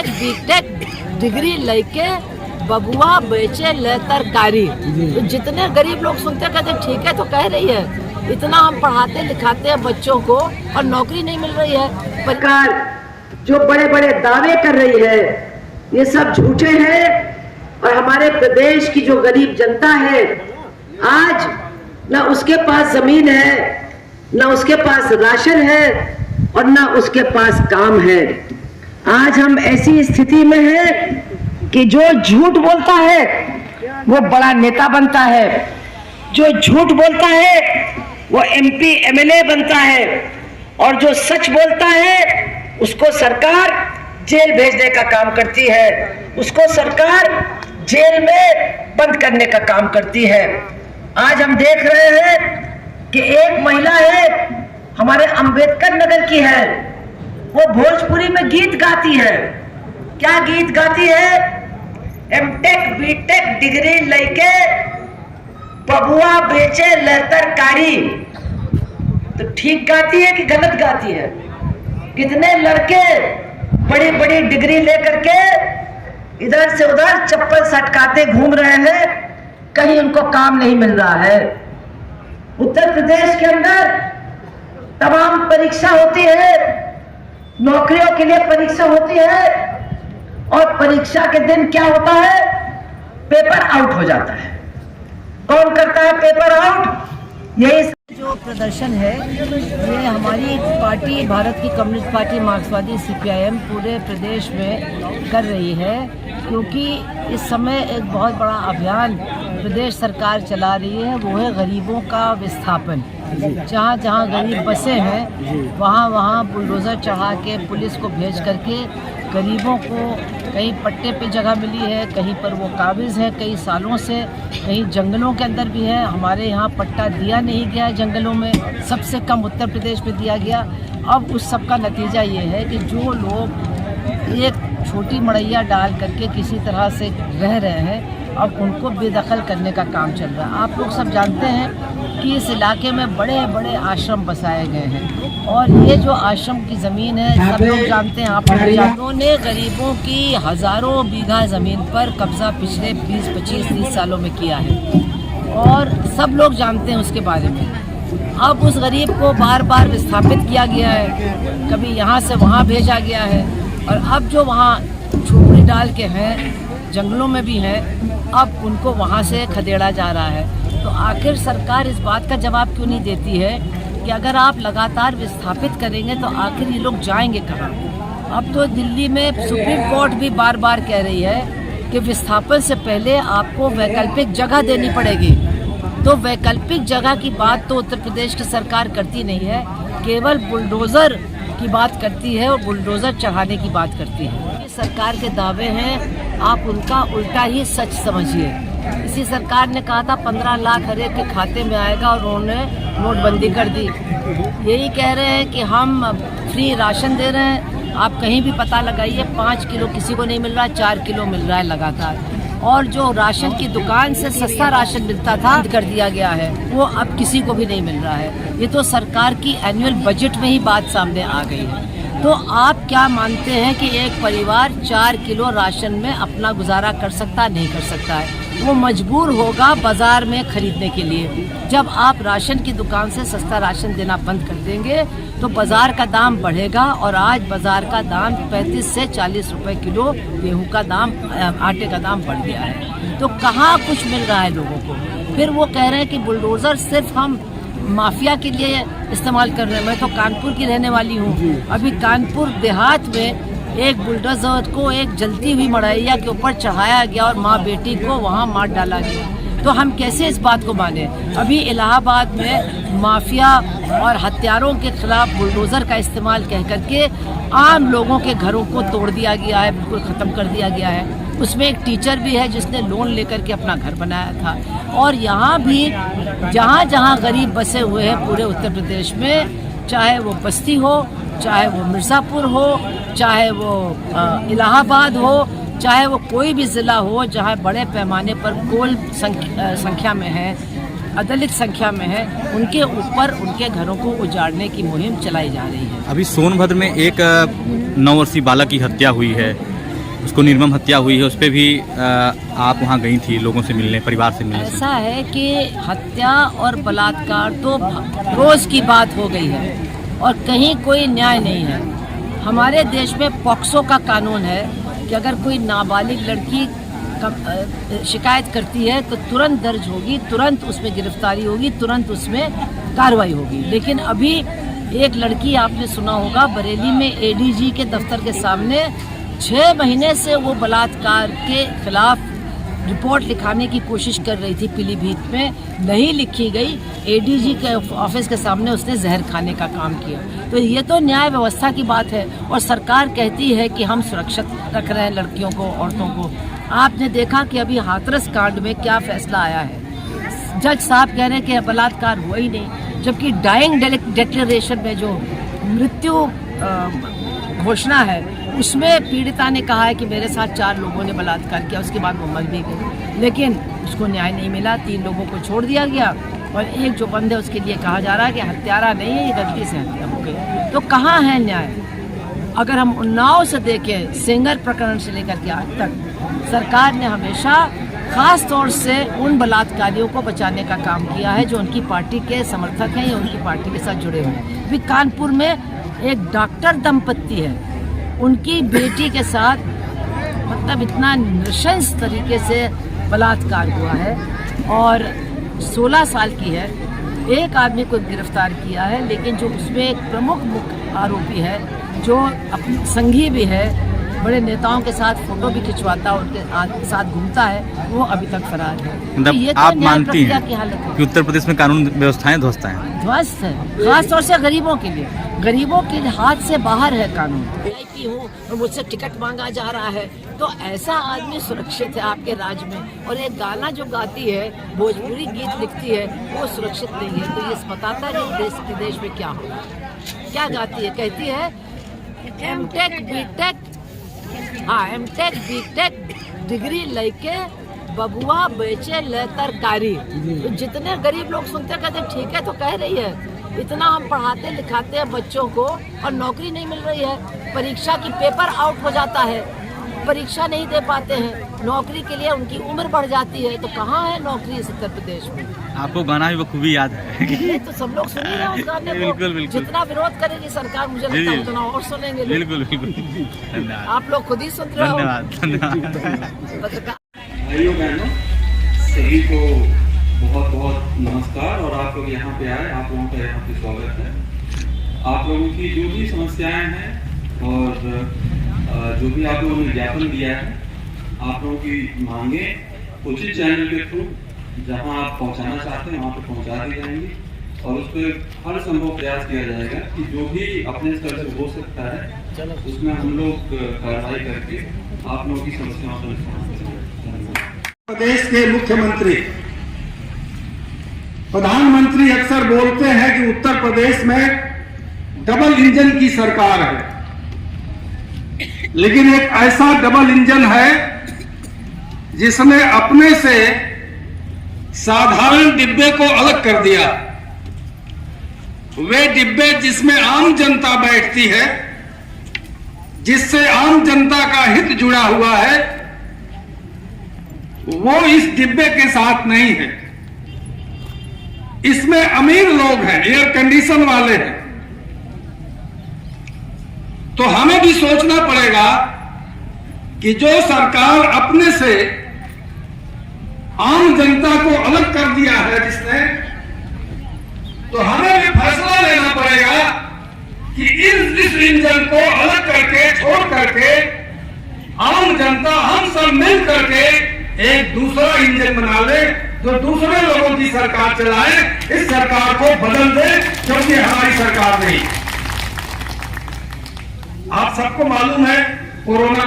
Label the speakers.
Speaker 1: MTech BTech degree लेके बबुआ बेचे ले तरकारी। तो जितने गरीब लोग सुनते कहते ठीक है तो कह रही है, इतना हम पढ़ाते लिखाते हैं बच्चों को और नौकरी नहीं मिल रही है।
Speaker 2: सरकार जो बड़े बड़े दावे कर रही है ये सब झूठे हैं और हमारे प्रदेश की जो गरीब जनता है आज न उसके पास जमीन है, न उसके पास राशन है और न उसके पास काम है। आज हम ऐसी स्थिति में हैं कि जो झूठ बोलता है वो बड़ा नेता बनता है, जो झूठ बोलता है वो एमपी एमएलए बनता है और जो सच बोलता है उसको सरकार जेल भेजने का काम करती है, उसको सरकार जेल में बंद करने का काम करती है। आज हम देख रहे हैं कि एक महिला है हमारे अंबेडकर नगर की है, वो भोजपुरी में गीत गाती है। क्या गीत गाती है? एमटेक बीटेक डिग्री लेके बबुआ बेचे ले तरकारी। तो ठीक गाती है कि गलत गाती है? कितने लड़के बड़ी बड़ी डिग्री लेकर के इधर से उधर चप्पल सटकाते घूम रहे हैं, कहीं उनको काम नहीं मिल रहा है। उत्तर प्रदेश के अंदर तमाम परीक्षा होती है, नौकरियों के लिए परीक्षा होती है और परीक्षा के दिन क्या होता है? पेपर आउट हो जाता है। कौन करता है पेपर आउट? यही
Speaker 1: जो प्रदर्शन है ये हमारी पार्टी भारत की कम्युनिस्ट पार्टी मार्क्सवादी सीपीआईएम पूरे प्रदेश में कर रही है, क्योंकि इस समय एक बहुत बड़ा अभियान प्रदेश सरकार चला रही है, वो है गरीबों का विस्थापन। जहाँ जहाँ गरीब बसे हैं वहाँ वहाँ बुलडोज़र चढ़ा के पुलिस को भेज करके गरीबों को कहीं पट्टे पे जगह मिली है, कहीं पर वो काबिज़ है कई सालों से, कहीं जंगलों के अंदर भी है। हमारे यहाँ पट्टा दिया नहीं गया है जंगलों में, सबसे कम उत्तर प्रदेश में दिया गया। अब उस सब का नतीजा ये है कि जो लोग एक छोटी मड़ैया डाल करके किसी तरह से रह रहे हैं, अब उनको बेदखल करने का काम चल रहा है। आप लोग सब जानते हैं कि इस इलाके में बड़े बड़े आश्रम बसाए गए हैं और ये जो आश्रम की ज़मीन है सब लोग जानते हैं, आप लोग उन्होंने गरीबों की हज़ारों बीघा ज़मीन पर कब्ज़ा पिछले 20, 25, 30 सालों में किया है और सब लोग जानते हैं उसके बारे में। अब उस गरीब को बार बार विस्थापित किया गया है, कभी यहाँ से वहाँ भेजा गया है और अब जो वहाँ झोपड़ी डाल के हैं जंगलों में भी हैं, अब उनको वहाँ से खदेड़ा जा रहा है। तो आखिर सरकार इस बात का जवाब क्यों नहीं देती है कि अगर आप लगातार विस्थापित करेंगे तो आखिर ये लोग जाएंगे कहाँ? अब तो दिल्ली में सुप्रीम कोर्ट भी बार बार कह रही है कि विस्थापन से पहले आपको वैकल्पिक जगह देनी पड़ेगी। तो वैकल्पिक जगह की बात तो उत्तर प्रदेश की सरकार करती नहीं है, केवल बुलडोज़र की बात करती है और बुलडोज़र चढ़ाने की बात करती है। ये सरकार के दावे हैं, आप उनका उल्टा ही सच समझिए। इसी सरकार ने कहा था 15 लाख हर एक के खाते में आएगा और उन्होंने नोटबंदी कर दी। यही कह रहे हैं कि हम फ्री राशन दे रहे हैं, आप कहीं भी पता लगाइए 5 किलो किसी को नहीं मिल रहा, 4 किलो मिल रहा है लगातार। और जो राशन की दुकान से सस्ता राशन मिलता था कर दिया गया है, वो अब किसी को भी नहीं मिल रहा है। ये तो सरकार की एनुअल बजट में ही बात सामने आ गई है। तो आप क्या मानते हैं कि एक परिवार 4 किलो राशन में अपना गुजारा कर सकता नहीं कर सकता है? वो मजबूर होगा बाज़ार में खरीदने के लिए। जब आप राशन की दुकान से सस्ता राशन देना बंद कर देंगे तो बाज़ार का दाम बढ़ेगा और आज बाज़ार का दाम 35 से 40 रुपए किलो गेहूं का दाम, आटे का दाम बढ़ गया है। तो कहाँ कुछ मिल रहा है लोगों को? फिर वो कह रहे हैं कि बुलडोज़र सिर्फ हम माफिया के लिए इस्तेमाल कर रहे हैं। मैं तो कानपुर की रहने वाली हूँ, अभी कानपुर देहात में एक बुलडोज़र को एक जलती हुई मड़ैया के ऊपर चढ़ाया गया और माँ बेटी को वहाँ मार डाला गया। तो हम कैसे इस बात को माने? अभी इलाहाबाद में माफिया और हत्यारों के खिलाफ बुलडोज़र का इस्तेमाल कह करके आम लोगों के घरों को तोड़ दिया गया है, बिल्कुल ख़त्म कर दिया गया है। उसमें एक टीचर भी है जिसने लोन लेकर के अपना घर बनाया था। और यहाँ भी जहाँ जहाँ गरीब बसे हुए हैं पूरे उत्तर प्रदेश में, चाहे वो बस्ती हो, चाहे वो मिर्ज़ापुर हो, चाहे वो इलाहाबाद हो, चाहे वो कोई भी ज़िला हो जहाँ बड़े पैमाने पर कोल संख्या में है, अदलित संख्या में है, उनके ऊपर उनके घरों को उजाड़ने की मुहिम चलाई जा रही है।
Speaker 3: अभी सोनभद्र में एक 9 वर्षीय बालक की हत्या हुई है उसको निर्मम हत्या हुई है, उस पर भी आप वहाँ गई थी लोगों से मिलने, परिवार से मिलने?
Speaker 1: ऐसा है कि हत्या और बलात्कार तो रोज़ की बात हो गई है और कहीं कोई न्याय नहीं है। हमारे देश में पॉक्सो का कानून है कि अगर कोई नाबालिग लड़की शिकायत करती है तो तुरंत दर्ज होगी, तुरंत उसमें गिरफ्तारी होगी, तुरंत उसमें कार्रवाई होगी। लेकिन अभी एक लड़की, आपने सुना होगा, बरेली में एडीजी के दफ्तर के सामने 6 महीने से वो बलात्कार के खिलाफ रिपोर्ट लिखाने की कोशिश कर रही थी पीलीभीत में, नहीं लिखी गई। एडीजी के ऑफिस के सामने उसने जहर खाने का काम किया। तो ये तो न्याय व्यवस्था की बात है और सरकार कहती है कि हम सुरक्षित रख रहे हैं लड़कियों को, औरतों को। आपने देखा कि अभी हाथरस कांड में क्या फैसला आया है। जज साहब कह रहे हैं कि बलात्कार हुआ ही नहीं, जबकि डाइंग डिक्लेरेशन में जो मृत्यु घोषणा है उसमें पीड़िता ने कहा है कि मेरे साथ 4 लोगों ने बलात्कार किया, उसके बाद वो मर भी गई। लेकिन उसको न्याय नहीं मिला, 3 लोगों को छोड़ दिया गया और एक जो बंद है उसके लिए कहा जा रहा है कि हत्यारा नहीं है, ये गलती से हत्या हो गई। तो कहाँ है न्याय? अगर हम उन्नाव से देखें, सेंगर प्रकरण से लेकर के आज तक, सरकार ने हमेशा खास तौर से उन बलात्कारियों को बचाने का काम किया है जो उनकी पार्टी के समर्थक हैं या उनकी पार्टी के साथ जुड़े हुए हैं। अभी कानपुर में एक डॉक्टर दंपत्ति है, उनकी बेटी के साथ मतलब इतना नृशंस तरीके से बलात्कार हुआ है और 16 साल की है। एक आदमी को गिरफ्तार किया है, लेकिन जो उसमें एक प्रमुख मुख्य आरोपी है जो अपने संगी भी है, बड़े नेताओं के साथ फोटो भी खिंचवाता है, उनके साथ घूमता है, वो अभी तक फरार है।
Speaker 3: मतलब
Speaker 1: ये तो
Speaker 3: आप
Speaker 1: न्याय
Speaker 3: मानती
Speaker 1: प्रक्रिया
Speaker 3: हैं
Speaker 1: की हालत है
Speaker 3: कि उत्तर प्रदेश में कानून व्यवस्थाएं ध्वस्त हैं?
Speaker 1: ध्वस्त है, खास तौर से गरीबों के लिए। गरीबों के हाथ से बाहर है कानून। की हूँ और मुझसे टिकट मांगा जा रहा है, तो ऐसा आदमी सुरक्षित है आपके राज्य में? और एक गाना जो गाती है, भोजपुरी गीत लिखती है, वो सुरक्षित नहीं है। तो ये बताता है कि देश में क्या होगा। क्या गाती है? कहती है एमटेक बीटेक, हाँ एमटेक बीटेक डिग्री लेके बबुआ बेचे ले तरकारी। तो जितने गरीब लोग सुनते कहते ठीक है, तो कह रही है इतना हम पढ़ाते लिखाते हैं बच्चों को और नौकरी नहीं मिल रही है। परीक्षा की पेपर आउट हो जाता है, परीक्षा नहीं दे पाते हैं, नौकरी के लिए उनकी उम्र बढ़ जाती है। तो कहाँ है नौकरी इस उत्तर प्रदेश में? आपको
Speaker 3: गाना भी बखूबी याद है।
Speaker 1: ये तो सब लोग सुन ही रहे हैं उस गाने को।
Speaker 3: बिल्कुल बिल्कुल।
Speaker 1: जितना विरोध करेगी सरकार, मुझे लगता है उतना और सुनेंगे।
Speaker 3: बिल्कुल बिल्कुल।
Speaker 1: आप लोग खुद ही सुन रहे हो।
Speaker 3: धन्यवाद।
Speaker 4: भाइयों बहनों सभी को बहुत बहुत नमस्कार। और आप लोग यहाँ पे आए, आप लोगों का यहाँ पे स्वागत है। आप लोगों की जो भी समस्याएं हैं और जो भी आप लोगों ने ज्ञापन दिया है, आप लोगों की मांगे उचित चैनल के थ्रू जहाँ आप पहुँचाना चाहते हैं वहाँ पे पहुँचा दी जाएंगी और उस पर हर संभव प्रयास किया जाएगा कि जो भी अपने स्तर से हो सकता है उसमें हम लोग कार्रवाई करके आप लोगों की समस्याओं का निवारण करेंगे।
Speaker 5: प्रदेश के मुख्यमंत्री प्रधानमंत्री अक्सर बोलते हैं कि उत्तर प्रदेश में डबल इंजन की सरकार है, लेकिन एक ऐसा डबल इंजन है जिसने अपने से साधारण डिब्बे को अलग कर दिया। वे डिब्बे जिसमें आम जनता बैठती है, जिससे आम जनता का हित जुड़ा हुआ है, वो इस डिब्बे के साथ नहीं है। इसमें अमीर लोग हैं, एयर कंडीशन वाले हैं। तो हमें भी सोचना पड़ेगा कि जो सरकार अपने से आम जनता को अलग कर दिया है जिसने, तो हमें भी फैसला लेना पड़ेगा कि इस इंजन को अलग करके, छोड़ करके आम जनता हम सब मिल करके एक दूसरा इंजन बना ले जो दूसरे लोगों की सरकार चलाए। इस सरकार को बदल दे क्योंकि हमारी सरकार नहीं। आप सबको मालूम है कोरोना